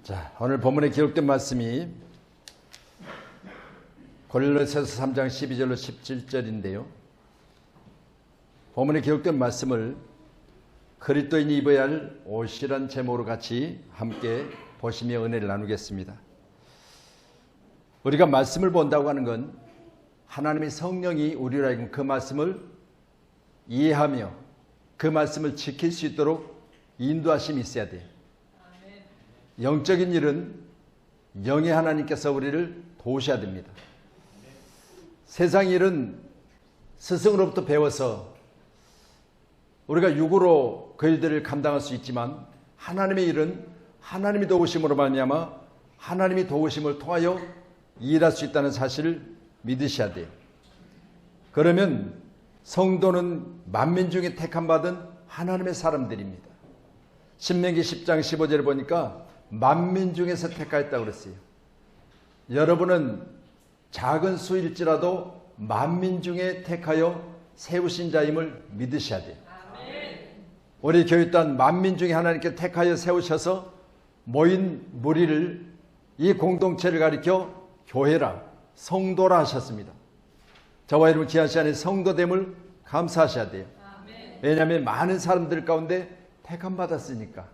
자, 오늘 본문에 기록된 말씀이 고린도전서 3장 12절로 17절인데요. 본문에 기록된 말씀을 그리스도인이 입어야 할 옷이란 제목으로 같이 함께 보시며 은혜를 나누겠습니다. 우리가 말씀을 본다고 하는 건 하나님의 성령이 우리로 하여금 그 말씀을 이해하며 그 말씀을 지킬 수 있도록 인도하심이 있어야 돼요. 영적인 일은 영의 하나님께서 우리를 도우셔야 됩니다. 세상 일은 스승으로부터 배워서 우리가 육으로 그 일들을 감당할 수 있지만 하나님의 일은 하나님이 도우심으로 말미암아 하나님이 도우심을 통하여 일할 수 있다는 사실을 믿으셔야 돼요. 그러면 성도는 만민 중에 택함받은 하나님의 사람들입니다. 신명기 10장 15절을 보니까 만민 중에서 택하였다고 그랬어요. 여러분은 작은 수일지라도 만민 중에 택하여 세우신 자임을 믿으셔야 돼요. 우리 교회 또한 만민 중에 하나님께 택하여 세우셔서 모인 무리를, 이 공동체를 가리켜 교회라, 성도라 하셨습니다. 저와 여러분 귀한 시간에 성도됨을 감사하셔야 돼요. 왜냐하면 많은 사람들 가운데 택함 받았으니까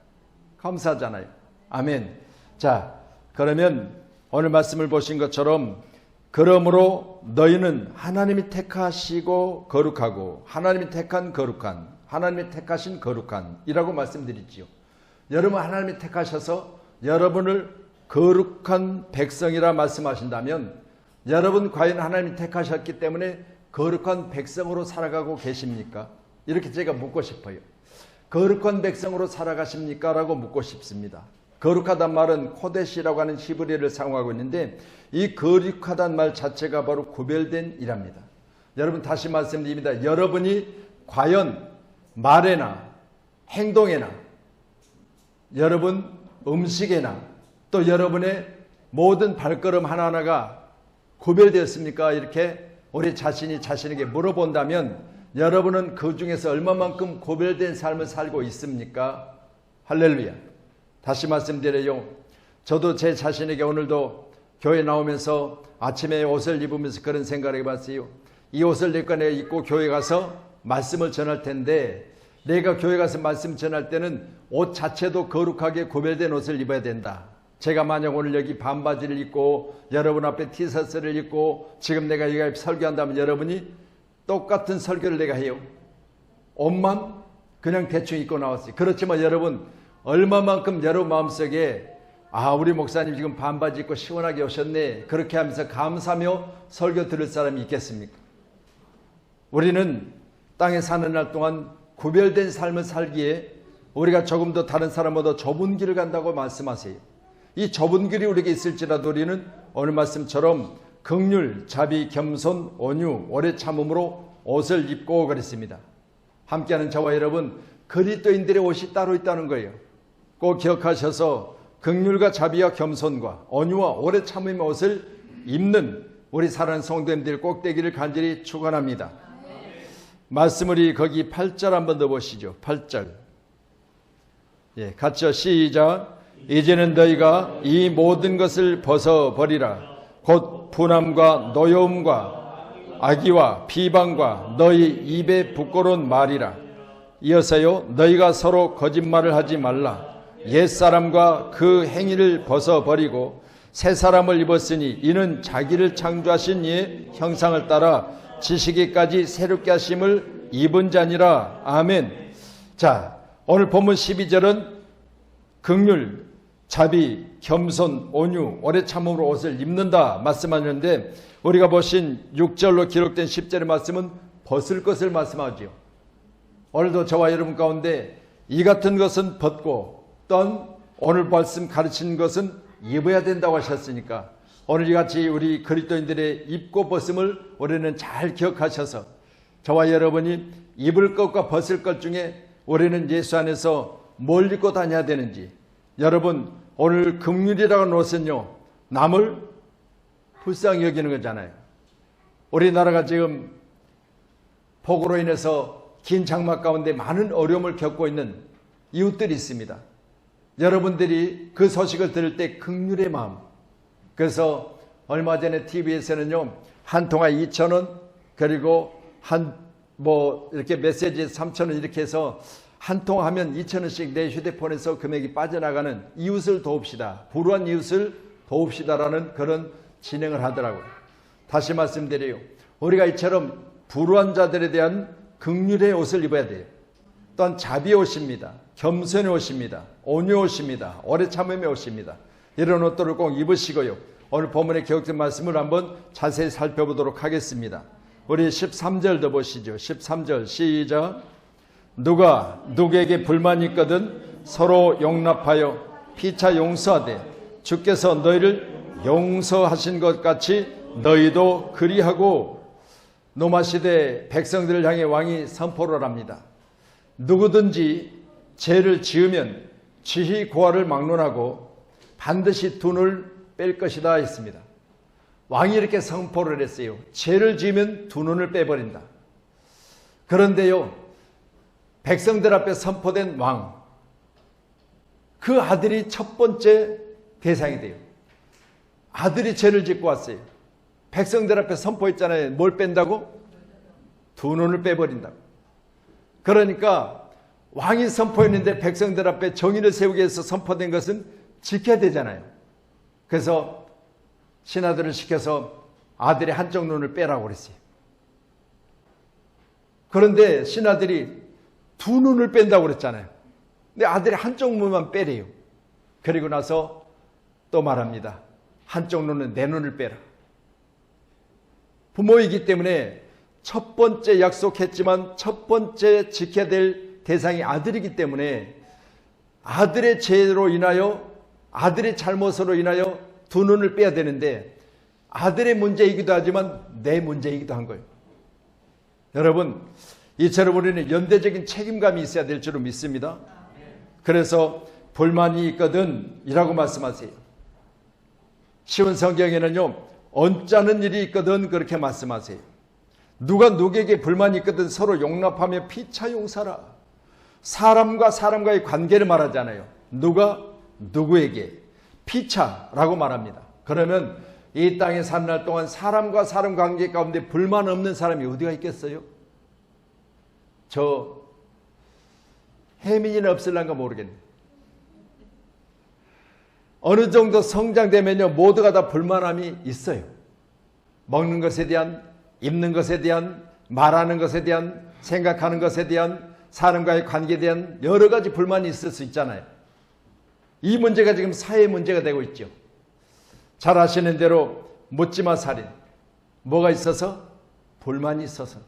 감사하잖아요. 아멘. 자, 그러면 오늘 말씀을 보신 것처럼 그러므로 너희는 하나님이 택하시고 거룩하고 하나님이 택한 거룩한, 하나님이 택하신 거룩한 이라고 말씀드리지요. 여러분 하나님이 택하셔서 여러분을 거룩한 백성이라 말씀하신다면 여러분 과연 하나님이 택하셨기 때문에 거룩한 백성으로 살아가고 계십니까? 이렇게 제가 묻고 싶어요. 거룩한 백성으로 살아가십니까? 라고 묻고 싶습니다. 거룩하단 말은 코데시라고 하는 히브리어를 사용하고 있는데 이 거룩하단 말 자체가 바로 구별된 이랍니다. 여러분 다시 말씀드립니다. 여러분이 과연 말에나 행동에나 여러분 음식에나 또 여러분의 모든 발걸음 하나하나가 구별되었습니까? 이렇게 우리 자신이 자신에게 물어본다면 여러분은 그 중에서 얼마만큼 구별된 삶을 살고 있습니까? 할렐루야. 다시 말씀드려요. 저도 제 자신에게 오늘도 교회 나오면서 아침에 옷을 입으면서 그런 생각을 해봤어요. 이 옷을 내가 입고 교회 가서 말씀을 전할 텐데 내가 교회 가서 말씀 전할 때는 옷 자체도 거룩하게 구별된 옷을 입어야 된다. 제가 만약 오늘 여기 반바지를 입고 여러분 앞에 티셔츠를 입고 지금 내가 여기 설교한다면 여러분이 똑같은 설교를 내가 해요. 옷만 그냥 대충 입고 나왔어요. 그렇지만 여러분 얼마만큼 여러분 마음속에 우리 목사님 지금 반바지 입고 시원하게 오셨네 그렇게 하면서 감사하며 설교 들을 사람이 있겠습니까? 우리는 땅에 사는 날 동안 구별된 삶을 살기에 우리가 조금 더 다른 사람보다 좁은 길을 간다고 말씀하세요. 이 좁은 길이 우리에게 있을지라도 우리는 오늘 말씀처럼 긍휼, 자비, 겸손, 온유, 오래 참음으로 옷을 입고 그랬습니다. 함께하는 저와 여러분 그리스도인들의 옷이 따로 있다는 거예요. 꼭 기억하셔서 긍휼과 자비와 겸손과 온유와 오래 참음의 옷을 입는 우리 사랑하는 성도님들 꼭 되기를 간절히 축원합니다. 말씀 우리 거기 8절 한번 더 보시죠. 8절. 예, 같이요. 시작. 이제는 너희가 이 모든 것을 벗어버리라. 곧 분함과 노여움과 악의와 비방과 너희 입에 부끄러운 말이라. 이어서요. 너희가 서로 거짓말을 하지 말라. 옛사람과 그 행위를 벗어버리고 새 사람을 입었으니 이는 자기를 창조하신 이의 형상을 따라 지식에까지 새롭게 하심을 입은 자니라. 아멘. 자, 오늘 본문 12절은 긍휼, 자비, 겸손, 온유, 오래 참음으로 옷을 입는다 말씀하셨는데 우리가 보신 6절로 기록된 10절의 말씀은 벗을 것을 말씀하죠. 오늘도 저와 여러분 가운데 이 같은 것은 벗고 또 오늘 말씀 가르치는 것은 입어야 된다고 하셨으니까 오늘 이같이 우리 그리스도인들의 입고 벗음을 우리는 잘 기억하셔서 저와 여러분이 입을 것과 벗을 것 중에 우리는 예수 안에서 뭘 입고 다녀야 되는지 여러분 오늘 긍휼이라고 하는 옷은요 남을 불쌍히 여기는 거잖아요. 우리나라가 지금 폭우로 인해서 긴 장마 가운데 많은 어려움을 겪고 있는 이웃들이 있습니다. 여러분들이 그 소식을 들을 때 긍휼의 마음. 그래서 얼마 전에 TV에서는요, 한 통화에 2,000원, 그리고 이렇게 메시지에 3,000원 이렇게 해서 한 통화하면 2,000원씩 내 휴대폰에서 금액이 빠져나가는 이웃을 도웁시다. 불우한 이웃을 도웁시다라는 그런 진행을 하더라고요. 다시 말씀드려요. 우리가 이처럼 불우한 자들에 대한 긍휼의 옷을 입어야 돼요. 또한 자비의 옷입니다. 겸손의 옷입니다. 온유의 옷입니다. 오래 참음의 옷입니다. 이런 옷들을 꼭 입으시고요. 오늘 본문의 기록된 말씀을 한번 자세히 살펴보도록 하겠습니다. 우리 13절도 보시죠. 13절 시작. 누가 누구에게 불만이 있거든 서로 용납하여 피차 용서하되 주께서 너희를 용서하신 것 같이 너희도 그리하고. 로마 시대 백성들을 향해 왕이 선포를 합니다. 누구든지 죄를 지으면 지히 고아를 막론하고 반드시 둔을 뺄 것이다 했습니다. 왕이 이렇게 선포를 했어요. 죄를 지으면 두 눈을 빼버린다. 그런데요, 백성들 앞에 선포된 왕, 그 아들이 첫 번째 대상이 돼요. 아들이 죄를 짓고 왔어요. 백성들 앞에 선포했잖아요. 뭘 뺀다고? 두 눈을 빼버린다고. 그러니까 왕이 선포했는데 백성들 앞에 정의를 세우기 위해서 선포된 것은 지켜야 되잖아요. 그래서 신하들을 시켜서 아들의 한쪽 눈을 빼라고 그랬어요. 그런데 신하들이 두 눈을 뺀다고 그랬잖아요. 근데 아들의 한쪽 눈만 빼래요. 그리고 나서 또 말합니다. 한쪽 눈은 내 눈을 빼라. 부모이기 때문에 첫 번째 약속했지만 첫 번째 지켜야 될 대상이 아들이기 때문에 아들의 죄로 인하여, 아들의 잘못으로 인하여 두 눈을 빼야 되는데 아들의 문제이기도 하지만 내 문제이기도 한 거예요. 여러분, 이처럼 우리는 연대적인 책임감이 있어야 될 줄로 믿습니다. 그래서 불만이 있거든 이라고 말씀하세요. 쉬운 성경에는요, 언짢은 일이 있거든 그렇게 말씀하세요. 누가 누구에게 불만이 있거든 서로 용납하며 피차 용서라. 사람과 사람과의 관계를 말하잖아요. 누가 누구에게 피차라고 말합니다. 그러면 이 땅에 사는 날 동안 사람과 사람 관계 가운데 불만 없는 사람이 어디가 있겠어요? 저 혜민이는 없을란가 모르겠네. 어느 정도 성장되면요, 모두가 다 불만함이 있어요. 먹는 것에 대한, 입는 것에 대한, 말하는 것에 대한, 생각하는 것에 대한, 사람과의 관계에 대한 여러 가지 불만이 있을 수 있잖아요. 이 문제가 지금 사회 문제가 되고 있죠. 잘 아시는 대로 묻지마 살인. 뭐가 있어서? 불만이 있어서.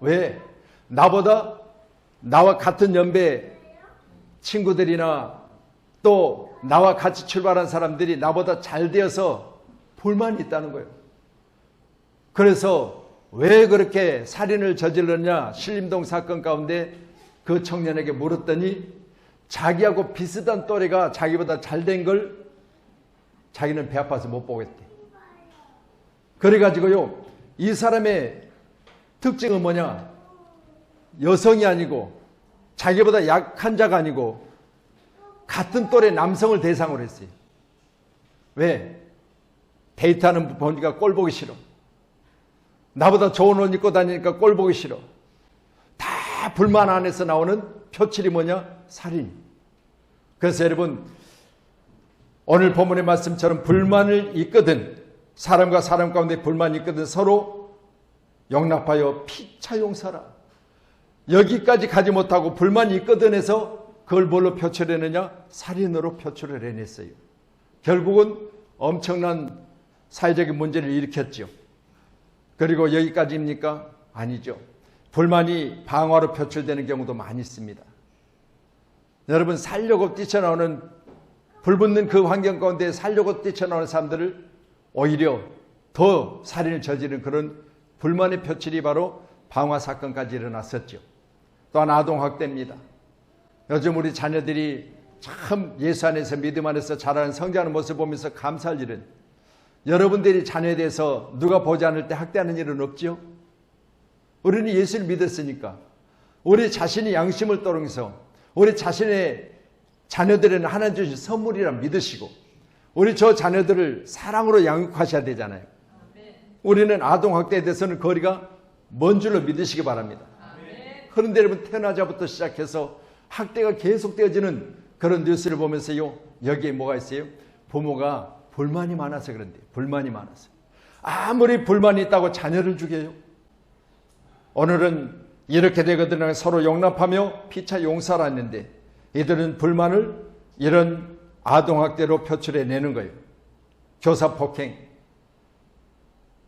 왜? 나와 같은 연배 친구들이나 또 나와 같이 출발한 사람들이 나보다 잘 되어서 불만이 있다는 거예요. 그래서 왜 그렇게 살인을 저질렀냐? 신림동 사건 가운데 그 청년에게 물었더니 자기하고 비슷한 또래가 자기보다 잘된 걸 자기는 배 아파서 못 보겠대. 그래가지고요, 이 사람의 특징은 뭐냐? 여성이 아니고 자기보다 약한 자가 아니고 같은 또래 남성을 대상으로 했어요. 왜? 데이트하는 보니까 꼴 보기 싫어. 나보다 좋은 옷 입고 다니니까 꼴 보기 싫어. 다 불만 안에서 나오는 표출이 뭐냐? 살인. 그래서 여러분, 오늘 본문의 말씀처럼 불만을 있거든, 사람과 사람 가운데 불만이 있거든 서로 용납하여 피차 용서라. 여기까지 가지 못하고 불만이 있거든 해서 그걸 뭘로 표출해내냐? 살인으로 표출을 해냈어요. 결국은 엄청난 사회적인 문제를 일으켰죠. 그리고 여기까지입니까? 아니죠. 불만이 방화로 표출되는 경우도 많이 있습니다. 여러분, 살려고 뛰쳐나오는, 불붙는 그 환경 가운데 살려고 뛰쳐나오는 사람들을 오히려 더 살인을 저지르는 그런 불만의 표출이 바로 방화 사건까지 일어났었죠. 또한 아동학대입니다. 요즘 우리 자녀들이 참 예수 안에서 믿음 안에서 자라는 성장하는 모습을 보면서 감사할 일은, 여러분들이 자녀에 대해서 누가 보지 않을 때 학대하는 일은 없죠? 우리는 예수를 믿었으니까 우리 자신이 양심을 떠렁여서 우리 자신의 자녀들에는 하나님 주신 선물이라 믿으시고 우리 저 자녀들을 사랑으로 양육하셔야 되잖아요. 우리는 아동학대에 대해서는 거리가 먼 줄로 믿으시기 바랍니다. 그런데 여러분 태어나자부터 시작해서 학대가 계속되어지는 그런 뉴스를 보면서요, 여기에 뭐가 있어요? 부모가 불만이 많아서 그런데, 불만이 많아서. 아무리 불만이 있다고 자녀를 죽여요. 오늘은 이렇게 되거든요. 서로 용납하며 피차 용서를 하는데 이들은 불만을 이런 아동학대로 표출해내는 거예요. 교사 폭행.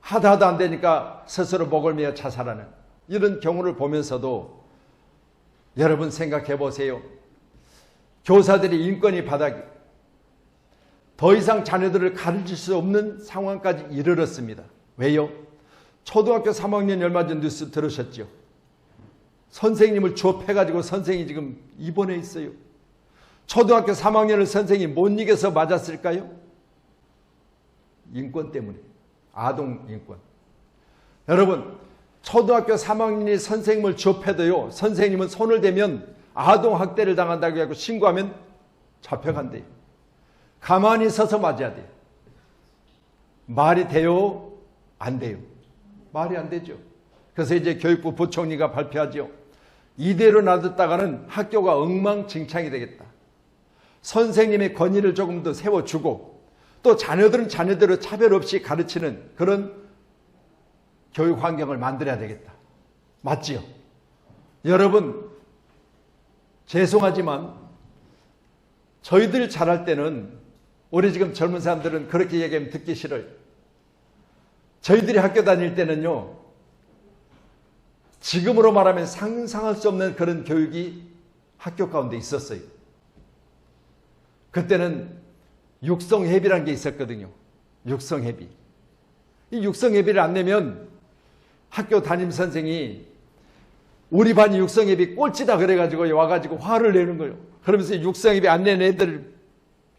하다 안 되니까 스스로 목을 메어 자살하는 이런 경우를 보면서도 여러분 생각해 보세요. 교사들의 인권이 바닥이 더 이상 자녀들을 가르칠 수 없는 상황까지 이르렀습니다. 왜요? 초등학교 3학년 얼마 전 뉴스 들으셨죠? 선생님을 조업해가지고 선생이 지금 입원해 있어요. 초등학교 3학년을 선생이 못 이겨서 맞았을까요? 인권 때문에. 아동 인권. 여러분, 초등학교 3학년이 선생님을 조업해도요, 선생님은 손을 대면 아동학대를 당한다고 하고 신고하면 잡혀간대요. 가만히 서서 맞아야 돼요. 말이 돼요? 안 돼요? 말이 안 되죠. 그래서 이제 교육부 부총리가 발표하죠. 이대로 놔뒀다가는 학교가 엉망진창이 되겠다. 선생님의 권위를 조금 더 세워주고 또 자녀들은 자녀대로 차별 없이 가르치는 그런 교육 환경을 만들어야 되겠다. 맞지요? 여러분, 죄송하지만 저희들 잘할 때는 우리 지금 젊은 사람들은 그렇게 얘기하면 듣기 싫어요. 저희들이 학교 다닐 때는요, 지금으로 말하면 상상할 수 없는 그런 교육이 학교 가운데 있었어요. 그때는 육성회비라는 게 있었거든요. 육성회비. 이 육성회비를 안 내면 학교 담임선생이 우리 반이 육성회비 꼴찌다 그래가지고 와가지고 화를 내는 거예요. 그러면서 육성회비 안 내는 애들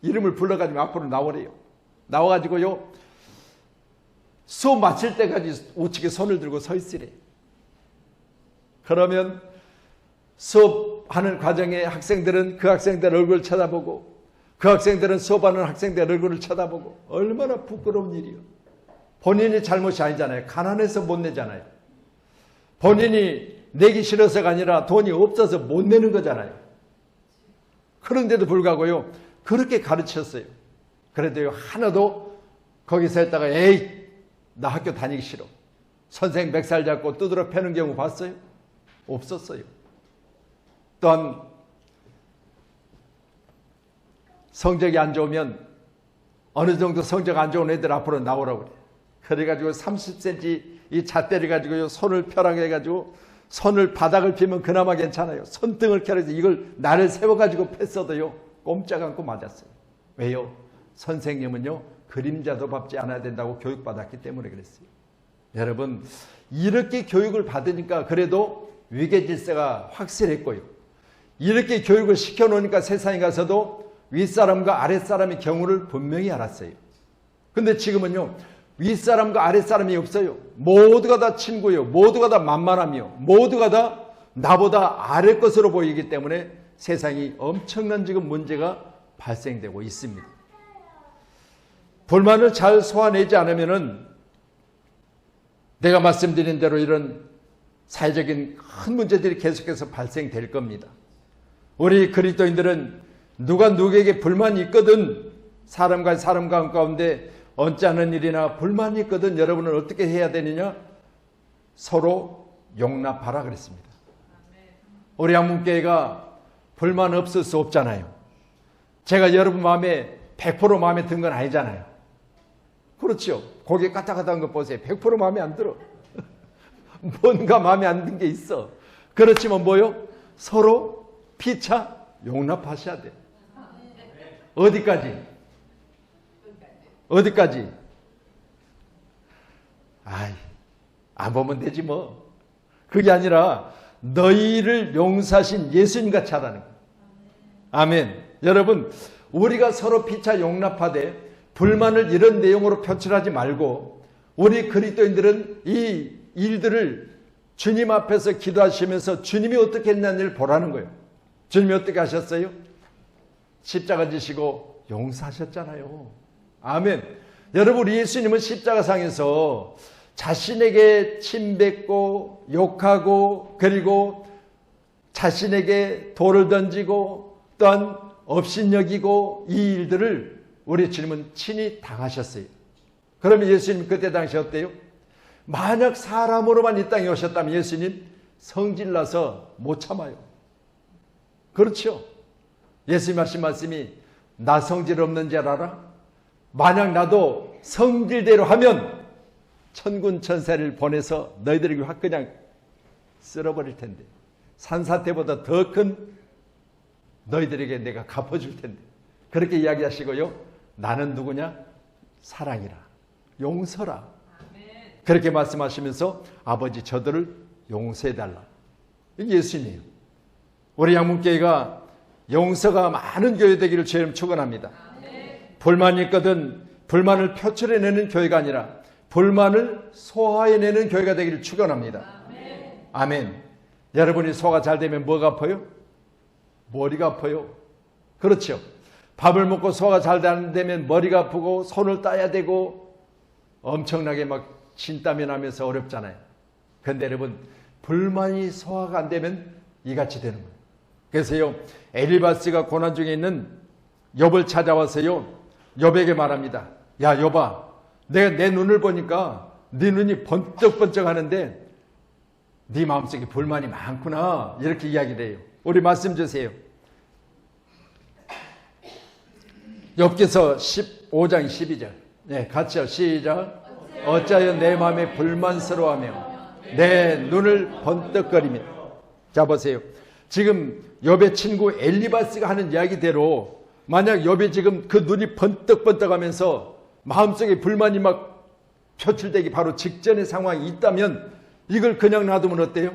이름을 불러가지고 앞으로 나오래요. 나와가지고요, 수업 마칠 때까지 우측에 손을 들고 서 있으래. 그러면 수업하는 과정에 학생들은 그 학생들 얼굴을 쳐다보고 그 학생들은 수업하는 학생들 얼굴을 쳐다보고 얼마나 부끄러운 일이요. 본인이 잘못이 아니잖아요. 가난해서 못 내잖아요. 본인이 내기 싫어서가 아니라 돈이 없어서 못 내는 거잖아요. 그런데도 불구하고요, 그렇게 가르쳤어요. 그래도요, 하나도 거기서 했다가 에이, 나 학교 다니기 싫어. 선생님 멱살 잡고 두드러 패는 경우 봤어요? 없었어요. 또한 성적이 안 좋으면 어느 정도 성적 안 좋은 애들 앞으로 나오라고 그래요. 그래가지고 30cm 이 잣대를 가지고 손을 펴라고 해가지고 손을 바닥을 피면 그나마 괜찮아요. 손등을 켜서 이걸 나를 세워가지고 팼어도요, 꼼짝 않고 맞았어요. 왜요? 선생님은요, 그림자도 밟지 않아야 된다고 교육받았기 때문에 그랬어요. 여러분, 이렇게 교육을 받으니까 그래도 위계 질서가 확실했고요. 이렇게 교육을 시켜놓으니까 세상에 가서도 윗사람과 아랫사람의 경우를 분명히 알았어요. 근데 지금은요, 윗사람과 아랫사람이 없어요. 모두가 다 친구요. 모두가 다 만만하며 모두가 다 나보다 아래 것으로 보이기 때문에 세상이 엄청난 지금 문제가 발생되고 있습니다. 불만을 잘 소화내지 않으면은 내가 말씀드린 대로 이런 사회적인 큰 문제들이 계속해서 발생될 겁니다. 우리 그리스도인들은 누가 누구에게 불만이 있거든 사람과 사람 가운데 얹지 않은 일이나 불만이 있거든 여러분은 어떻게 해야 되느냐? 서로 용납하라 그랬습니다. 우리 양문교회가 불만 없을 수 없잖아요. 제가 여러분 마음에 100% 마음에 든 건 아니잖아요. 그렇죠. 고개 까딱까딱한 거 보세요. 100% 마음에 안 들어. 뭔가 마음에 안 든 게 있어. 그렇지만 뭐요? 서로 피차 용납하셔야 돼. 어디까지? 어디까지? 아이, 안 보면 되지 뭐. 그게 아니라 너희를 용서하신 예수님같이 하라는 거예요. 아멘. 여러분, 우리가 서로 피차 용납하되 불만을 이런 내용으로 표출하지 말고 우리 그리스도인들은 이 일들을 주님 앞에서 기도하시면서 주님이 어떻게 했냐는 일 보라는 거예요. 주님이 어떻게 하셨어요? 십자가 지시고 용서하셨잖아요. 아멘. 여러분, 우리 예수님은 십자가상에서 자신에게 침뱉고 욕하고 그리고 자신에게 돌을 던지고 또한 업신여기고 이 일들을 우리 주님은 친히 당하셨어요. 그러면 예수님 그때 당시 어때요? 만약 사람으로만 이 땅에 오셨다면 예수님 성질나서 못 참아요. 그렇죠? 예수님 하신 말씀이 나 성질 없는 줄 알아? 만약 나도 성질대로 하면 천군 천사를 보내서 너희들에게 확 그냥 쓸어버릴 텐데 산사태보다 더 큰 너희들에게 내가 갚아줄 텐데 그렇게 이야기하시고요. 나는 누구냐? 사랑이라 용서라. 그렇게 말씀하시면서 아버지 저들을 용서해달라. 이게 예수님이에요. 우리 양문교회가 용서가 많은 교회 되기를 주님 축원합니다. 불만이 있거든 불만을 표출해내는 교회가 아니라 불만을 소화해내는 교회가 되기를 축원합니다. 아멘. 여러분이 소화가 잘 되면 뭐가 아파요? 머리가 아파요. 그렇죠. 밥을 먹고 소화가 잘 안 되면 머리가 아프고 손을 따야 되고 엄청나게 막 진땀이 나면서 어렵잖아요. 그런데 여러분 불만이 소화가 안 되면 이같이 되는 거예요. 그래서요 엘리바스가 고난 중에 있는 욥을 찾아와서요 욥에게 말합니다. 야 욥아, 내가 내 눈을 보니까 네 눈이 번쩍번쩍 하는데 네 마음속에 불만이 많구나 이렇게 이야기를 해요. 우리 말씀 주세요. 욥기서 15장 12절 네, 같이요. 시작. 어찌하여 내 마음에 불만스러워하며 내 눈을 번뜩거리며. 자 보세요. 지금 욥의 친구 엘리바스가 하는 이야기대로 만약 욥이 지금 그 눈이 번뜩번뜩하면서 마음속에 불만이 막 표출되기 바로 직전의 상황이 있다면 이걸 그냥 놔두면 어때요?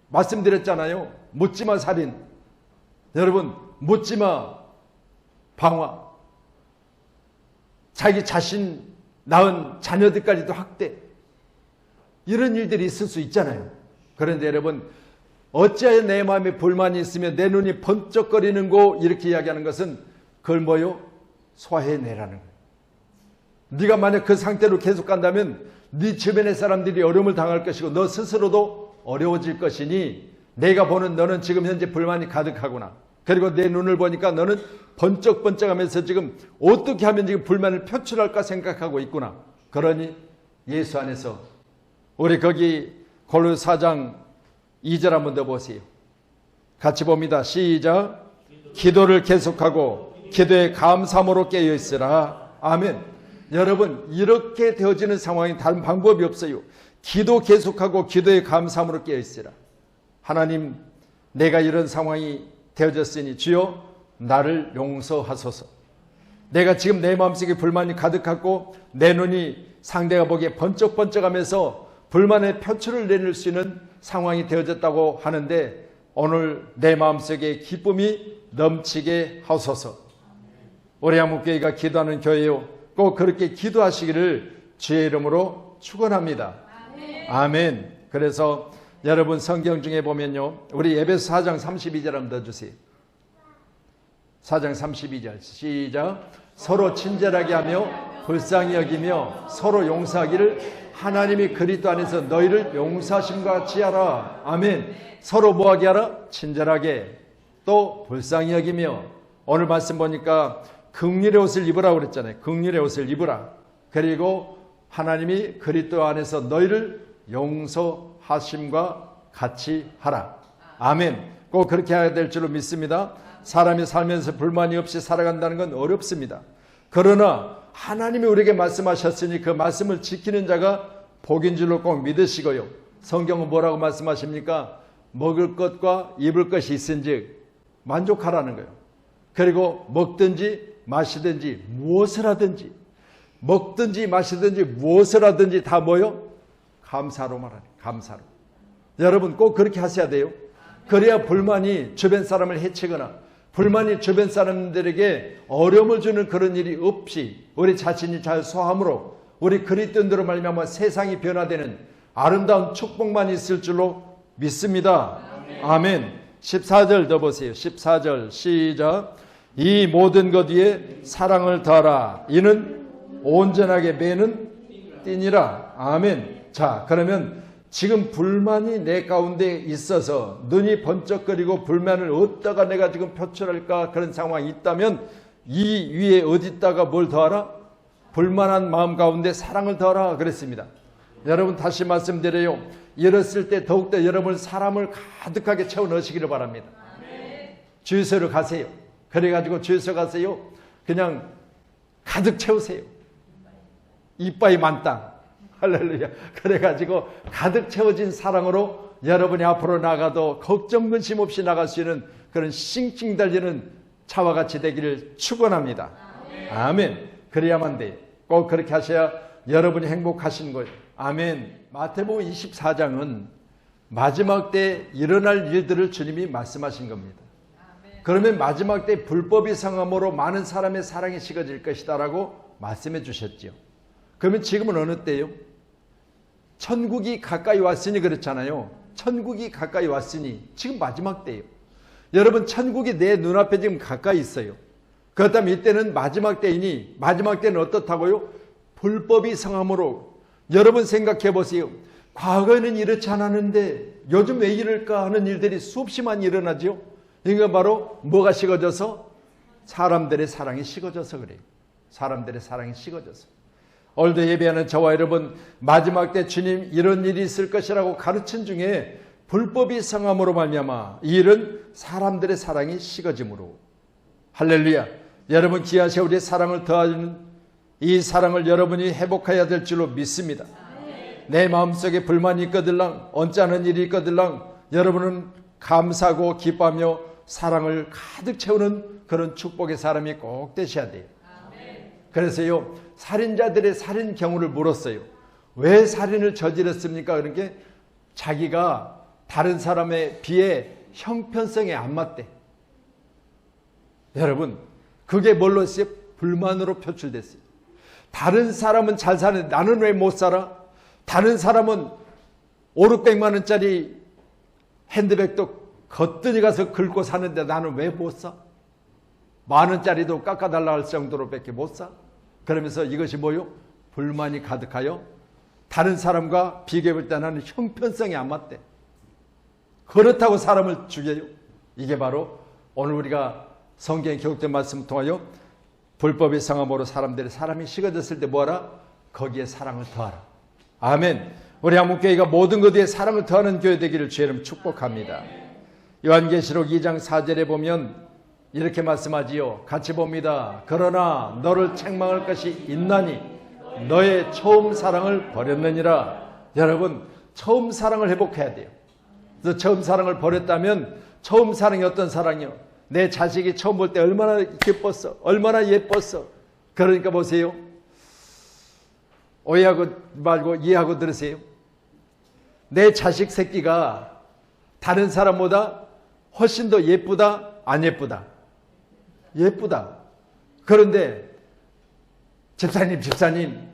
말씀드렸잖아요. 묻지마 살인. 여러분 묻지마 방화. 자기 자신 낳은 자녀들까지도 학대. 이런 일들이 있을 수 있잖아요. 그런데 여러분 어찌하여 내 마음에 불만이 있으며 내 눈이 번쩍거리는 거 이렇게 이야기하는 것은 그걸 뭐요? 소화해내라는 거예요. 네가 만약 그 상태로 계속 간다면 네 주변의 사람들이 어려움을 당할 것이고 너 스스로도 어려워질 것이니 내가 보는 너는 지금 현재 불만이 가득하구나. 그리고 내 눈을 보니까 너는 번쩍번쩍하면서 지금 어떻게 하면 지금 불만을 표출할까 생각하고 있구나. 그러니 예수 안에서 우리 거기 골로새 4장 2절 한번 더 보세요. 같이 봅니다. 시작. 기도를 계속하고 기도에 감사함으로 깨어있으라. 아멘. 여러분 이렇게 되어지는 상황이 다른 방법이 없어요. 기도 계속하고 기도에 감사함으로 깨어있으라. 하나님 내가 이런 상황이 되어졌으니 주여 나를 용서하소서. 내가 지금 내 마음속에 불만이 가득하고 내 눈이 상대가 보기에 번쩍번쩍하면서 불만의 표출을 내릴 수 있는 상황이 되어졌다고 하는데 오늘 내 마음속에 기쁨이 넘치게 하소서. 우리 한국교회가 기도하는 교회요. 꼭 그렇게 기도하시기를 주의 이름으로 축원합니다. 아멘. 그래서 여러분 성경 중에 보면요. 우리 에베소 4장 32절 한번 더 주세요. 4장 32절 시작. 서로 친절하게 하며 불쌍히 여기며 서로 용서하기를 하나님이 그리스도 안에서 너희를 용서하심과 같이 하라. 아멘. 서로 뭐하게 하라? 친절하게 또 불쌍히 여기며. 오늘 말씀 보니까 긍휼의 옷을 입으라 그랬잖아요. 긍휼의 옷을 입으라. 그리고 하나님이 그리스도 안에서 너희를 용서하심과 같이 하라. 아멘. 꼭 그렇게 해야 될 줄로 믿습니다. 사람이 살면서 불만이 없이 살아간다는 건 어렵습니다. 그러나 하나님이 우리에게 말씀하셨으니 그 말씀을 지키는 자가 복인 줄로 꼭 믿으시고요. 성경은 뭐라고 말씀하십니까? 먹을 것과 입을 것이 있은즉 만족하라는 거예요. 그리고 먹든지 마시든지 무엇을 하든지 먹든지 마시든지 무엇을 하든지 다 뭐요? 감사로 말하네. 감사로. 여러분 꼭 그렇게 하셔야 돼요. 그래야 불만이 주변 사람을 해치거나 불만이 주변 사람들에게 어려움을 주는 그런 일이 없이 우리 자신이 잘 소함으로 우리 그리스도인들로 말미암아 세상이 변화되는 아름다운 축복만 있을 줄로 믿습니다. 아멘. 14절 더 보세요. 14절 시작. 이 모든 것 위에 사랑을 더하라. 이는 온전하게 매는 띠니라. 아멘. 자, 그러면 지금 불만이 내 가운데 있어서 눈이 번쩍거리고 불만을 어디다가 내가 지금 표출할까 그런 상황이 있다면 이 위에 어디다가 뭘 더하라? 불만한 마음 가운데 사랑을 더하라 그랬습니다. 여러분 다시 말씀드려요. 이랬을 때 더욱더 여러분 사람을 가득하게 채워 넣으시기를 바랍니다. 주유소로 가세요. 그래가지고 주유소 가세요. 그냥 가득 채우세요. 이빠이 만땅. 할렐루야. 그래가지고 가득 채워진 사랑으로 여러분이 앞으로 나가도 걱정 근심 없이 나갈 수 있는 그런 싱싱 달리는 차와 같이 되기를 축원합니다. 아멘. 그래야만 돼. 꼭 그렇게 하셔야 여러분이 행복하신 거예요. 아멘. 마태복음 24장은 마지막 때 일어날 일들을 주님이 말씀하신 겁니다. 그러면 마지막 때 불법이 성함으로 많은 사람의 사랑이 식어질 것이다라고 말씀해 주셨죠. 그러면 지금은 어느 때요? 천국이 가까이 왔으니 그렇잖아요. 천국이 가까이 왔으니 지금 마지막 때예요. 여러분 천국이 내 눈앞에 지금 가까이 있어요. 그렇다면 이때는 마지막 때이니 마지막 때는 어떻다고요? 불법이 성함으로. 여러분 생각해 보세요. 과거에는 이렇지 않았는데 요즘 왜 이럴까 하는 일들이 수없이 많이 일어나죠. 이게 바로 뭐가 식어져서? 사람들의 사랑이 식어져서 그래요. 사람들의 사랑이 식어져서. 오늘도 예배하는 저와 여러분 마지막 때 주님 이런 일이 있을 것이라고 가르친 중에 불법이 성함으로 말미암아 이 일은 사람들의 사랑이 식어짐으로. 할렐루야. 여러분 귀하신 우리의 사랑을 더하는 이 사랑을 여러분이 회복해야 될 줄로 믿습니다. 내 마음속에 불만이 있거들랑 언짢은 일이 있거들랑 여러분은 감사하고 기뻐하며 사랑을 가득 채우는 그런 축복의 사람이 꼭 되셔야 돼요. 그래서요 살인자들의 살인 경우를 물었어요. 왜 살인을 저질렀습니까? 그러니까 자기가 다른 사람에 비해 형편성에 안 맞대. 여러분 그게 뭘로 했어요? 불만으로 표출됐어요. 다른 사람은 잘 사는데 나는 왜 못 살아? 다른 사람은 500~600만 원짜리 핸드백도 거뜬히 가서 긁고 사는데 나는 왜 못 사? 10,000원짜리도 깎아달라 할 정도로 밖에 못 사? 그러면서 이것이 뭐요? 불만이 가득하여 다른 사람과 비교해볼 때 나는 형편성이 안 맞대. 그렇다고 사람을 죽여요? 이게 바로 오늘 우리가 성경에 기록된 말씀을 통하여 불법의 성함으로 사람이 식어졌을 때 뭐하라? 거기에 사랑을 더하라. 아멘. 우리 한국교회가 모든 것 위에 사랑을 더하는 교회 되기를 주의 이름 축복합니다. 요한계시록 2장 4절에 보면 이렇게 말씀하지요. 같이 봅니다. 그러나 너를 책망할 것이 있나니 너의 처음 사랑을 버렸느니라. 여러분 처음 사랑을 회복해야 돼요. 그래서 처음 사랑을 버렸다면 처음 사랑이 어떤 사랑이요? 내 자식이 처음 볼 때 얼마나 기뻤어. 얼마나 예뻤어. 그러니까 보세요. 오해하고 말고 이해하고 들으세요. 내 자식 새끼가 다른 사람보다 훨씬 더 예쁘다? 안 예쁘다? 예쁘다. 그런데 집사님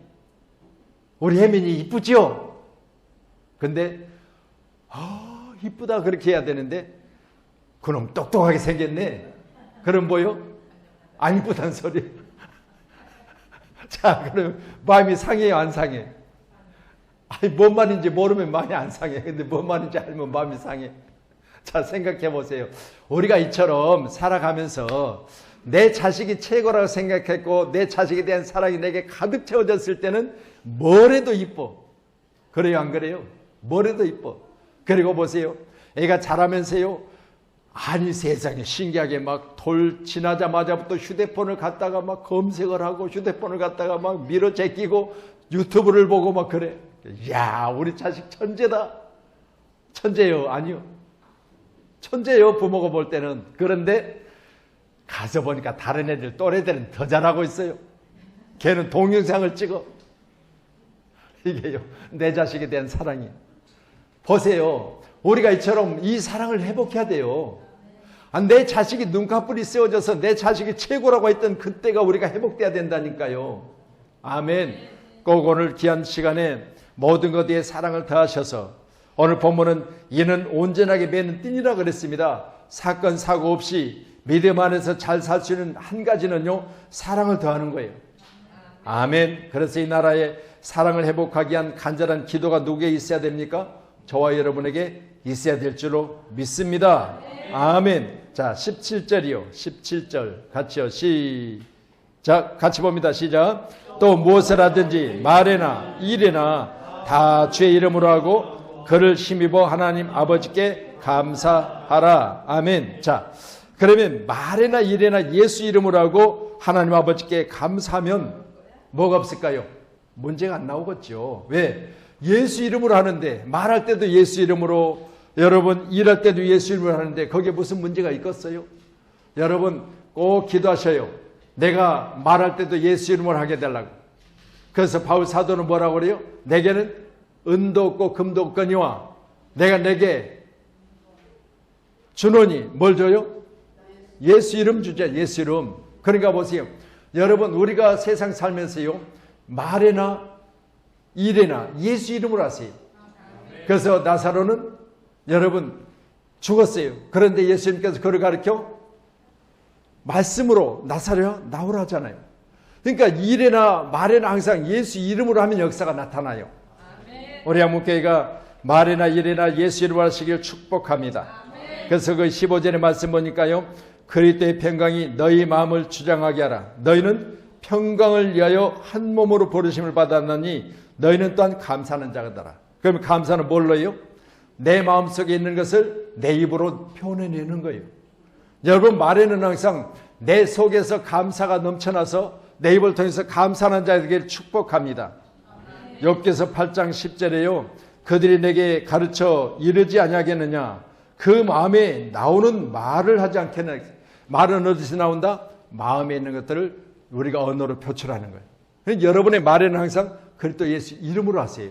우리 혜민이 이쁘죠? 근데 이쁘다 그렇게 해야 되는데 그놈 똑똑하게 생겼네. 그럼 뭐요? 안 이쁘다는 소리. 자, 그럼 마음이 상해요, 안 상해? 아니, 뭔 말인지 모르면 마음이 안 상해. 근데 뭔 말인지 알면 마음이 상해. 자, 생각해 보세요. 우리가 이처럼 살아가면서 내 자식이 최고라고 생각했고 내 자식에 대한 사랑이 내게 가득 채워졌을 때는 뭘 해도 이뻐. 그래요, 안 그래요? 뭘 해도 이뻐. 그리고 보세요. 애가 자라면서요. 아니 세상에 신기하게 막 돌 지나자마자부터 휴대폰을 갖다가 막 검색을 하고 휴대폰을 갖다가 막 밀어 제끼고 유튜브를 보고 막 그래. 야, 우리 자식 천재다. 천재요? 아니요. 천재요, 부모가 볼 때는. 그런데 가서 보니까 다른 애들 또래들은 더 잘하고 있어요. 걔는 동영상을 찍어. 이게요, 내 자식에 대한 사랑이에요. 보세요. 우리가 이처럼 이 사랑을 회복해야 돼요. 내 자식이 눈꺼풀이 세워져서 내 자식이 최고라고 했던 그때가 우리가 회복돼야 된다니까요. 아멘. 꼭 오늘 귀한 시간에 모든 것에 사랑을 더하셔서 오늘 본문은 이는 온전하게 매는 띠니라 그랬습니다. 사건 사고 없이 믿음 안에서 잘 살 수 있는 한 가지는요, 사랑을 더하는 거예요. 아멘. 그래서 이 나라에 사랑을 회복하기 위한 간절한 기도가 누구에게 있어야 됩니까? 저와 여러분에게 있어야 될 줄로 믿습니다. 아멘. 자, 17절이요. 17절 같이요. 시작. 같이 봅니다. 시작. 또 무엇을 하든지 말에나 일에나 다 주의 이름으로 하고 그를 힘입어 하나님 아버지께 감사하라. 아멘. 자, 그러면 말에나 일에나 예수 이름으로 하고 하나님 아버지께 감사하면 뭐가 없을까요? 문제가 안 나오겠죠. 왜? 예수 이름으로 하는데, 말할 때도 예수 이름으로, 여러분 일할 때도 예수 이름으로 하는데 거기에 무슨 문제가 있겠어요? 여러분 꼭 기도하셔요. 내가 말할 때도 예수 이름으로 하게 되려고. 그래서 바울 사도는 뭐라고 그래요? 내게는 은도 없고 금도 없거니와 내가 내게 주노니 뭘 줘요? 예수 이름 주자. 예수 이름. 그러니까 보세요. 여러분 우리가 세상 살면서요, 말에나 일에나 예수 이름으로 하세요. 그래서 나사로는 여러분 죽었어요. 그런데 예수님께서 그를 가르쳐 말씀으로 나사로야 나오라 하잖아요. 그러니까 일에나 말에나 항상 예수 이름으로 하면 역사가 나타나요. 우리 한국교회가 말에나 일에나 예수 이름으로 하시길 축복합니다. 그래서 그 15절의 말씀 보니까요, 그리스도의 평강이 너희 마음을 주장하게 하라. 너희는 평강을 위하여 한 몸으로 부르심을 받았느니 너희는 또한 감사하는 자가더라. 그럼 감사는 뭘로 해요? 내 마음속에 있는 것을 내 입으로 표현해내는 거예요. 여러분 말에는 항상 내 속에서 감사가 넘쳐나서 내 입을 통해서 감사하는 자에게 축복합니다. 욥기서 8장 10절에요. 그들이 내게 가르쳐 이르지 아니하겠느냐. 그 마음에 나오는 말을 하지 않겠느냐. 말은 어디서 나온다? 마음에 있는 것들을 우리가 언어로 표출하는 거예요. 그러니까 여러분의 말에는 항상 그리스도 예수 이름으로 하세요.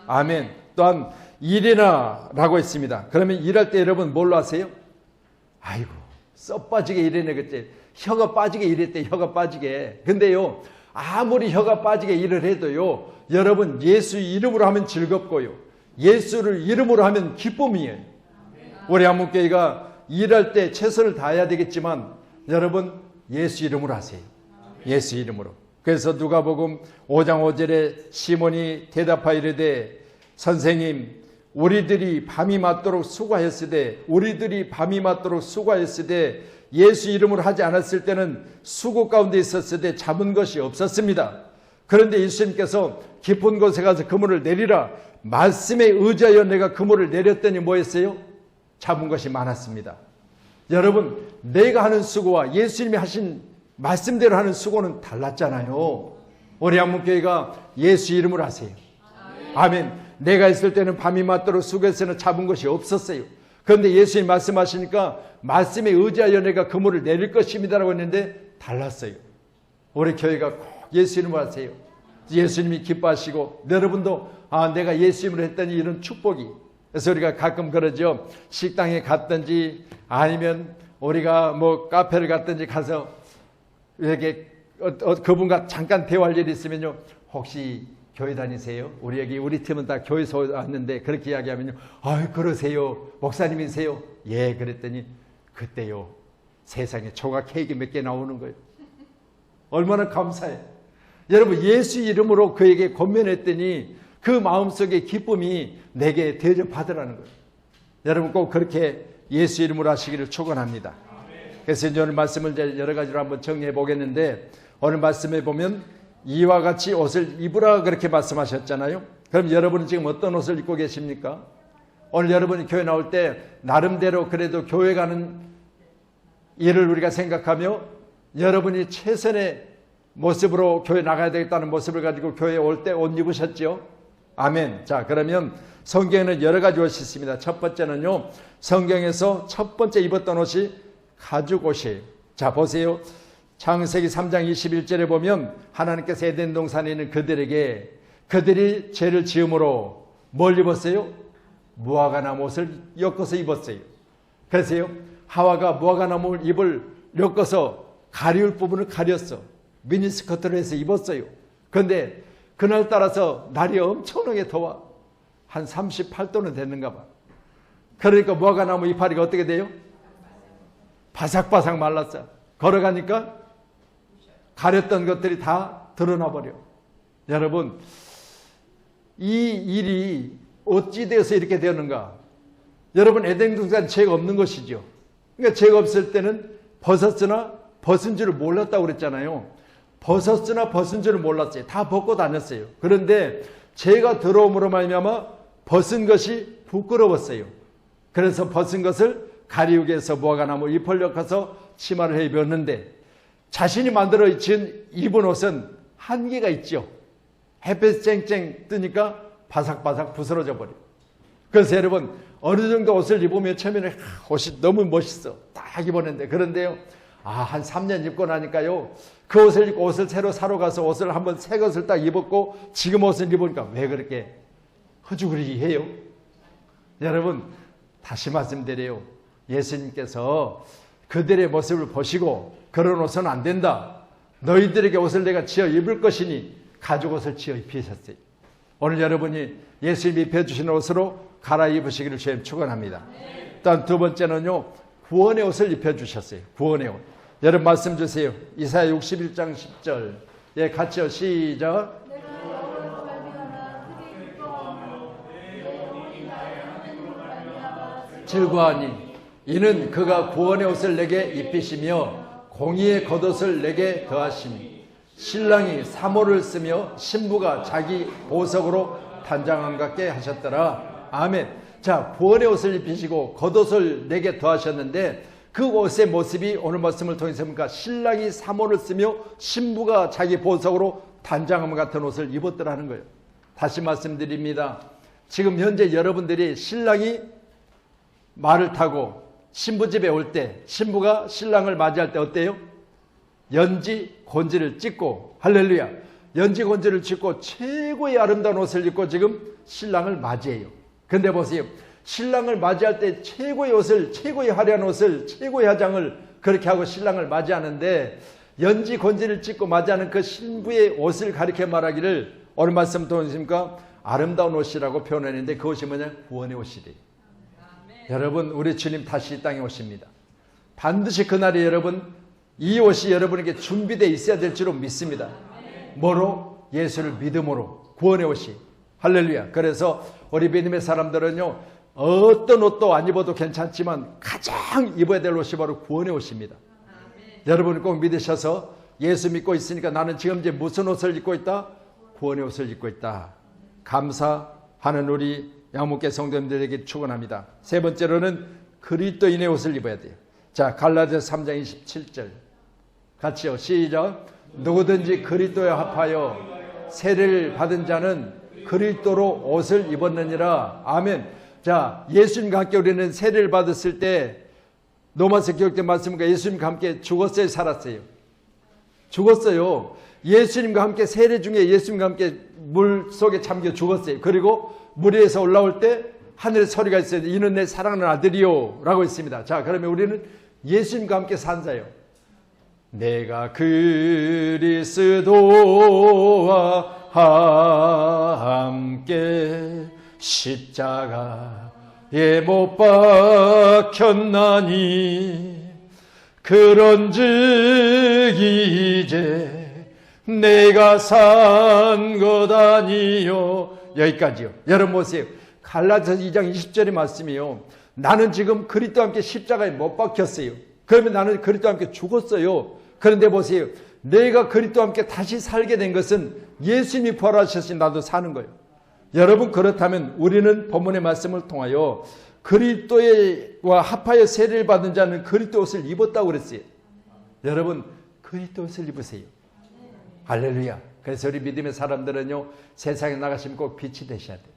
아멘. 또한 일이나 라고 했습니다. 그러면 일할 때 여러분 뭘로 하세요? 아이고 썩 빠지게 일해내 그때 혀가 빠지게 일했대. 혀가 빠지게. 근데요 아무리 혀가 빠지게 일을 해도요, 여러분 예수 이름으로 하면 즐겁고요, 예수를 이름으로 하면 기쁨이에요. 우리 한국교회가 일할 때 최선을 다해야 되겠지만 여러분 예수 이름으로 하세요. 예수 이름으로. 그래서 누가복음 5장 5절에 시몬이 대답하여 이르되 선생님 우리들이 밤이 맞도록 수고하였으되 예수 이름으로 하지 않았을 때는 수고 가운데 있었을 때 잡은 것이 없었습니다. 그런데 예수님께서 깊은 곳에 가서 그물을 내리라 말씀에 의지하여 내가 그물을 내렸더니 뭐였어요? 잡은 것이 많았습니다. 여러분 내가 하는 수고와 예수님이 하신 말씀대로 하는 수고는 달랐잖아요. 우리 한문교회가 예수 이름으로 하세요. 아멘. 내가 있을 때는 밤이 맞도록 수고해서는 잡은 것이 없었어요. 그런데 예수님 말씀하시니까 말씀에 의지하여 내가 그물을 내릴 것입니다라고 했는데 달랐어요. 우리 교회가 꼭 예수 이름으로 하세요. 예수님이 기뻐하시고 여러분도 내가 예수 이름으로 했더니 이런 축복이. 그래서 우리가 가끔 그러죠. 식당에 갔든지 아니면 우리가 뭐 카페를 갔든지 가서 이렇게 그분과 잠깐 대화할 일이 있으면요, 혹시 교회 다니세요? 우리 팀은 다 교회에서 왔는데 그렇게 이야기하면요, 그러세요? 목사님이세요? 예. 그랬더니 그때요 세상에 조각 케이크 몇 개 나오는 거예요. 얼마나 감사해. 여러분 예수 이름으로 그에게 권면했더니 그 마음속의 기쁨이 내게 대접받으라는 거예요. 여러분 꼭 그렇게 예수 이름으로 하시기를 축원합니다. 그래서 이제 오늘 말씀을 여러 가지로 한번 정리해 보겠는데, 오늘 말씀에 보면 이와 같이 옷을 입으라 그렇게 말씀하셨잖아요. 그럼 여러분은 지금 어떤 옷을 입고 계십니까? 오늘 여러분이 교회 나올 때 나름대로 그래도 교회 가는 일을 우리가 생각하며 여러분이 최선의 모습으로 교회 나가야 되겠다는 모습을 가지고 교회에 올 때 옷 입으셨죠? 아멘. 자, 그러면 성경에는 여러 가지 옷이 있습니다. 첫 번째는요, 성경에서 첫 번째 입었던 옷이 가죽 옷이에요. 자, 보세요. 창세기 3장 21절에 보면 하나님께서 에덴 동산에 있는 그들에게 그들이 죄를 지음으로 뭘 입었어요? 무화과나무 옷을 엮어서 입었어요. 그래서요, 하와가 무화과나무 입을 엮어서 가리울 부분을 가렸어. 미니스커트를 해서 입었어요. 그런데 그날따라서 날이 엄청나게 더워. 한 38도는 됐는가 봐. 그러니까 무화과나무 이파리가 어떻게 돼요? 바삭바삭 말랐어요. 걸어가니까 가렸던 것들이 다 드러나 버려. 여러분, 이 일이 어찌 되어서 이렇게 되었는가? 여러분, 에덴 동산 죄가 없는 것이죠. 그러니까 죄가 없을 때는 벗었으나 벗은 줄을 몰랐다고 그랬잖아요. 벗었으나 벗은 줄을 몰랐어요. 다 벗고 다녔어요. 그런데 죄가 들어옴으로 말미암아 벗은 것이 부끄러웠어요. 그래서 벗은 것을 가리우기 위해서 무화과나무 잎을 엮어서 치마를 해 입었는데, 자신이 만들어 지은 입은 옷은 한계가 있죠. 햇볕 쨍쨍 뜨니까 바삭바삭 부스러져 버려요. 그래서 여러분, 어느 정도 옷을 입으면 처음에는 옷이 너무 멋있어. 딱 입었는데, 그런데요, 한 3년 입고 나니까요, 그 옷을 입고 옷을 새로 사러 가서 옷을 한번 새 것을 딱 입었고 지금 옷을 입으니까 왜 그렇게 허죽거리기 해요? 여러분, 다시 말씀드려요. 예수님께서 그들의 모습을 보시고 그런 옷은 안 된다. 너희들에게 옷을 내가 지어 입을 것이니 가죽 옷을 지어 입히셨어요. 오늘 여러분이 예수님이 입혀주신 옷으로 갈아입으시기를 주님 축원합니다. 일단 두 번째는요, 구원의 옷을 입혀주셨어요. 구원의 옷. 여러분 말씀 주세요. 이사야 61장 10절. 예, 같이요. 시작. 즐거하니 이는 그가 구원의 옷을 내게 입히시며 공의의 겉옷을 내게 더하시니 신랑이 사모를 쓰며 신부가 자기 보석으로 단장함 같게 하셨더라. 아멘. 자, 구원의 옷을 입히시고 겉옷을 내게 더하셨는데, 그 옷의 모습이 오늘 말씀을 통해서 보니까 신랑이 사모를 쓰며 신부가 자기 보석으로 단장함 같은 옷을 입었더라는 거예요. 다시 말씀드립니다. 지금 현재 여러분들이 신랑이 말을 타고 신부 집에 올 때, 신부가 신랑을 맞이할 때 어때요? 연지 곤지를 찍고, 할렐루야, 연지 곤지를 찍고 최고의 아름다운 옷을 입고 지금 신랑을 맞이해요. 근데 보세요, 신랑을 맞이할 때 최고의 옷을, 최고의 화려한 옷을, 최고의 화장을 그렇게 하고 신랑을 맞이하는데, 연지 곤지를 찍고 맞이하는 그 신부의 옷을 가리켜 말하기를 오늘 말씀 보십니까? 아름다운 옷이라고 표현했는데, 그것이 뭐냐? 구원의 옷이래요. 여러분, 우리 주님 다시 이 땅에 오십니다. 반드시 그날이 여러분, 이 옷이 여러분에게 준비되어 있어야 될 줄로 믿습니다. 뭐로? 예수를 믿음으로. 구원의 옷이. 할렐루야. 그래서 우리 믿음의 사람들은요, 어떤 옷도 안 입어도 괜찮지만 가장 입어야 될 옷이 바로 구원의 옷입니다. 여러분 꼭 믿으셔서, 예수 믿고 있으니까 나는 지금 이제 무슨 옷을 입고 있다? 구원의 옷을 입고 있다. 감사하는 우리 양목계 성도님들에게 축원합니다. 세 번째로는 그리스도인의 옷을 입어야 돼요. 자, 갈라디아서 3장 27절. 같이요. 시작. 누구든지 그리스도에 합하여 세례를 받은 자는 그리스도로 옷을 입었느니라. 아멘. 자, 예수님과 함께 우리는 세례를 받았을 때 로마서 기록된 말씀과 예수님과 함께 죽었어요, 살았어요? 죽었어요. 예수님과 함께 세례 중에 예수님과 함께 물 속에 잠겨 죽었어요. 그리고 물 위에서 올라올 때 하늘에 소리가 있어요. 이는 내 사랑하는 아들이요 라고 있습니다. 자, 그러면 우리는 예수님과 함께 산 자예요. 내가 그리스도와 함께 십자가에 못 박혔나니 그런즉 이제 내가 산 것 아니요. 여기까지요. 여러분 보세요. 갈라디아서 2장 20절의 말씀이요. 나는 지금 그리스도와 함께 십자가에 못 박혔어요. 그러면 나는 그리스도와 함께 죽었어요. 그런데 보세요. 내가 그리스도와 함께 다시 살게 된 것은 예수님이 부활하셨으니 나도 사는 거예요. 여러분, 그렇다면 우리는 본문의 말씀을 통하여 그리스도와 합하여 세례를 받은 자는 그리스도 옷을 입었다고 그랬어요. 여러분, 그리스도 옷을 입으세요. 할렐루야. 그래서 우리 믿음의 사람들은요, 세상에 나가시면 꼭 빛이 되셔야 돼요.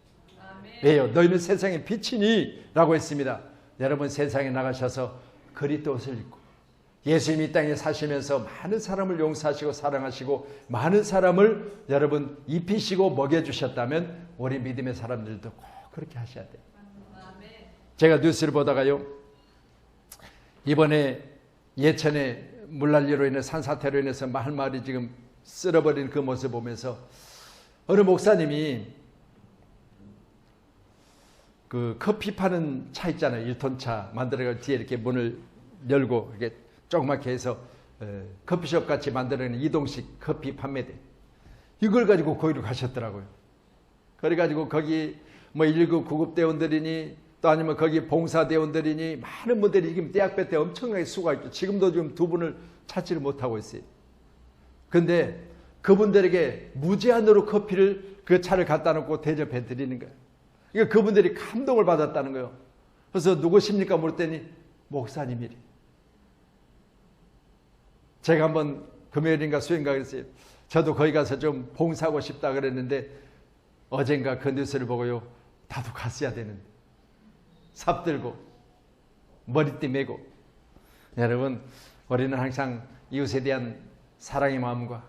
왜요? 너희는 세상의 빛이니 라고 했습니다. 여러분, 세상에 나가셔서 그리스도 옷을 입고 예수님이 이 땅에 사시면서 많은 사람을 용서하시고 사랑하시고 많은 사람을 여러분 입히시고 먹여주셨다면 우리 믿음의 사람들도 꼭 그렇게 하셔야 돼요. 제가 뉴스를 보다가요, 이번에 예천에 물난리로 인해 산사태로 인해서 마을이 지금 쓸어버린 그 모습을 보면서 어느 목사님이 그 커피 파는 차 있잖아요. 1톤차 만들어가 뒤에 이렇게 문을 열고 이게 조그맣게 해서 커피숍 같이 만드는 이동식 커피 판매대. 이걸 가지고 거기로 가셨더라고요. 그래가지고 거기 뭐 1급, 9급 대원들이니 또 아니면 거기 봉사대원들이니 많은 분들이 지금 대학배 때 엄청나게 수고가 있죠. 지금도 지금 두 분을 찾지를 못하고 있어요. 근데 그분들에게 무제한으로 커피를 그 차를 갖다 놓고 대접해 드리는 거예요. 그러니까 그분들이 감동을 받았다는 거예요. 그래서 누구십니까? 물었더니 목사님이래. 제가 한번 금요일인가 수요일인가 그랬어요. 저도 거기 가서 좀 봉사하고 싶다 그랬는데 어젠가 그 뉴스를 보고요. 나도 갔어야 되는데. 삽 들고 머리띠 메고. 여러분, 우리는 항상 이웃에 대한 사랑의 마음과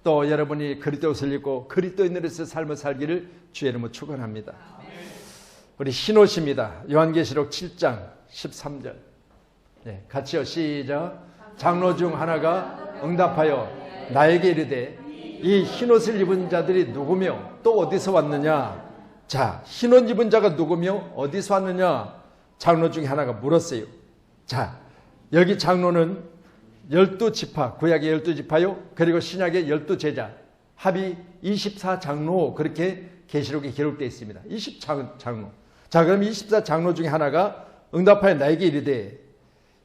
또 여러분이 그리스도를 입고 그리스도인으로서 삶을 살기를 주의 이름으로 축원합니다. 우리 신옷입니다. 요한계시록 7장 13절. 네, 같이요. 시작. 장로 중 하나가 응답하여 나에게 이르되 이 흰옷을 입은 자들이 누구며 또 어디서 왔느냐. 자, 흰옷 입은 자가 누구며 어디서 왔느냐. 장로 중에 하나가 물었어요. 자, 여기 장로는 12지파, 구약의 12지파요. 그리고 신약의 12제자, 합이 24장로, 그렇게 계시록에 기록되어 있습니다. 20장로. 자, 그럼 24장로 중에 하나가 응답하여 나에게 이르되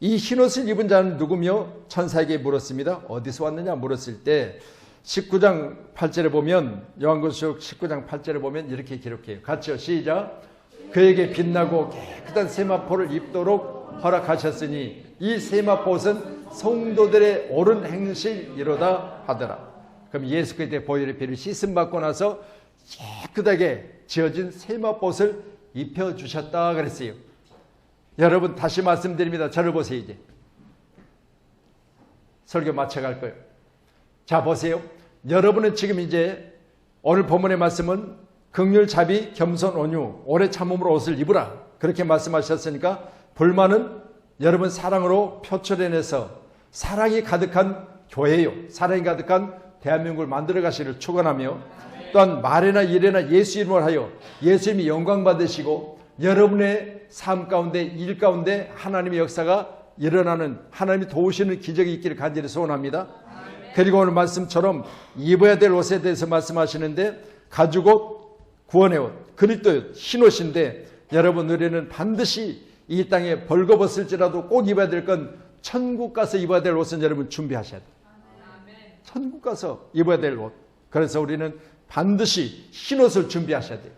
이 흰옷을 입은 자는 누구며 천사에게 물었습니다. 어디서 왔느냐 물었을 때 19장 8절에 보면, 요한계시록 19장 8절에 보면 이렇게 기록해요. 같이요. 시작. 그에게 빛나고 깨끗한 세마포를 입도록 허락하셨으니 이 세마포는 성도들의 옳은 행실이로다 하더라. 그럼 예수 그리스도의 보혈의 피를 씻음 받고 나서 깨끗하게 지어진 세마포를 입혀주셨다 그랬어요. 여러분, 다시 말씀드립니다. 저를 보세요. 이제 설교 마쳐갈 거예요. 자, 보세요. 여러분은 지금 이제 오늘 본문의 말씀은 긍휼, 자비, 겸손, 온유, 오래 참음으로 옷을 입으라, 그렇게 말씀하셨으니까 불만은 여러분 사랑으로 표출해내서 사랑이 가득한 교회요, 사랑이 가득한 대한민국을 만들어 가시기를 축원하며, 또한 말이나 일이나 예수 이름을 하여 예수님이 영광 받으시고 여러분의 삶 가운데, 일 가운데 하나님의 역사가 일어나는, 하나님이 도우시는 기적이 있기를 간절히 소원합니다. 그리고 오늘 말씀처럼 입어야 될 옷에 대해서 말씀하시는데, 가죽옷, 구원의 옷, 그리스도의 흰옷인데, 여러분 우리는 반드시 이 땅에 벌거벗을지라도 꼭 입어야 될 건 천국 가서 입어야 될 옷은 여러분 준비하셔야 돼요. 천국 가서 입어야 될 옷. 그래서 우리는 반드시 흰옷을 준비하셔야 돼요.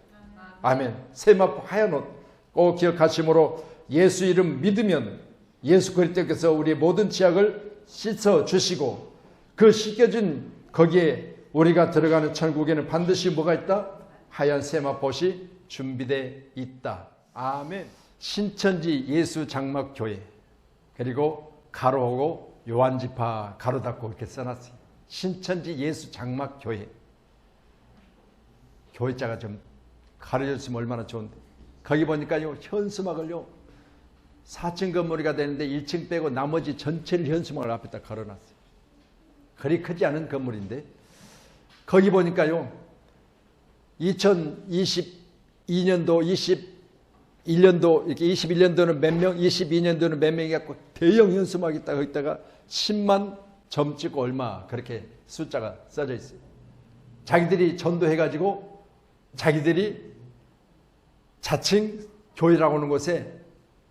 아멘. 세마포 하얀 옷 꼭 기억하심으로 예수 이름 믿으면 예수 그리스도께서 우리의 모든 죄악을 씻어 주시고, 그 씻겨진 거기에 우리가 들어가는 천국에는 반드시 뭐가 있다? 하얀 세마포시 준비되어 있다. 아멘. 신천지 예수 장막교회, 그리고 가로하고 요한지파 가로 닫고 이렇게 써놨어요. 신천지 예수 장막교회. 교회자가 좀 가려졌으면 얼마나 좋은데. 거기 보니까요, 현수막을요 4층 건물이가 되는데 1층 빼고 나머지 전체를 현수막을 앞에다 걸어놨어요. 그리 크지 않은 건물인데, 거기 보니까요 2022년도 21년도 이렇게 21년도는 몇 명, 22년도는 몇 명이 갖고 대형 현수막이 있다가 거기다가 10만 점 찍고 얼마, 그렇게 숫자가 써져 있어요. 자기들이 전도해가지고 자기들이 자칭 교회라고 하는 곳에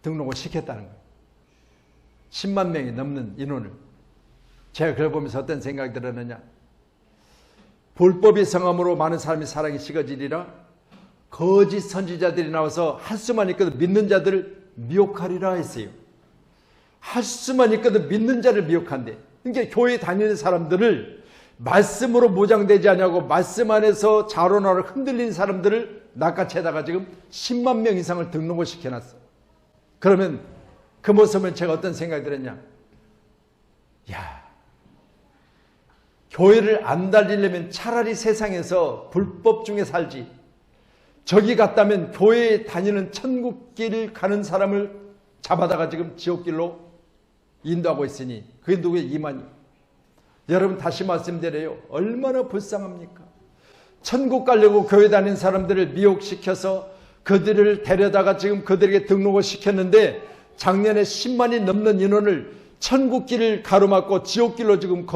등록을 시켰다는 거예요. 10만 명이 넘는 인원을. 제가 그걸 보면서 어떤 생각이 들었느냐. 불법의 성함으로 많은 사람이 사랑이 식어지리라. 거짓 선지자들이 나와서 할 수만 있거든 믿는 자들을 미혹하리라 했어요. 할 수만 있거든 믿는 자를 미혹한대. 그러니까 교회 다니는 사람들을 말씀으로 무장되지 않냐고 말씀 안에서 자로나로 흔들린 사람들을 낚아채다가 지금 10만 명 이상을 등록을 시켜놨어. 그러면 그 모습은 제가 어떤 생각이 들었냐. 야, 교회를 안 달리려면 차라리 세상에서 불법 중에 살지. 저기 갔다면 교회에 다니는 천국길 가는 사람을 잡아다가 지금 지옥길로 인도하고 있으니 그게 누구의 이만희. 여러분, 다시 말씀드려요. 얼마나 불쌍합니까? 천국 가려고 교회 다니는 사람들을 미혹시켜서 그들을 데려다가 지금 그들에게 등록을 시켰는데 작년에 10만이 넘는 인원을 천국길을 가로막고 지옥길로 지금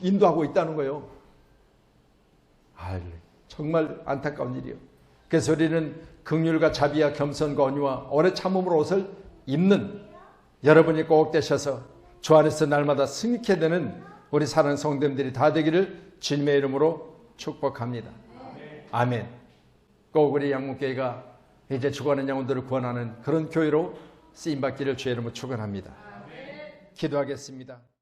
인도하고 있다는 거예요. 정말 안타까운 일이요. 그래서 우리는 긍휼과 자비와 겸손과 온유와 오래 참음으로 옷을 입는 여러분이 꼭 되셔서 주 안에서 날마다 승리케 되는 우리 사랑하는 성도님들이 다 되기를 주님의 이름으로 축복합니다. 아멘. 꼭 우리 양문교회가 이제 죽어가는 영혼들을 구원하는 그런 교회로 쓰임받기를 주의 이름으로 축원합니다. 기도하겠습니다.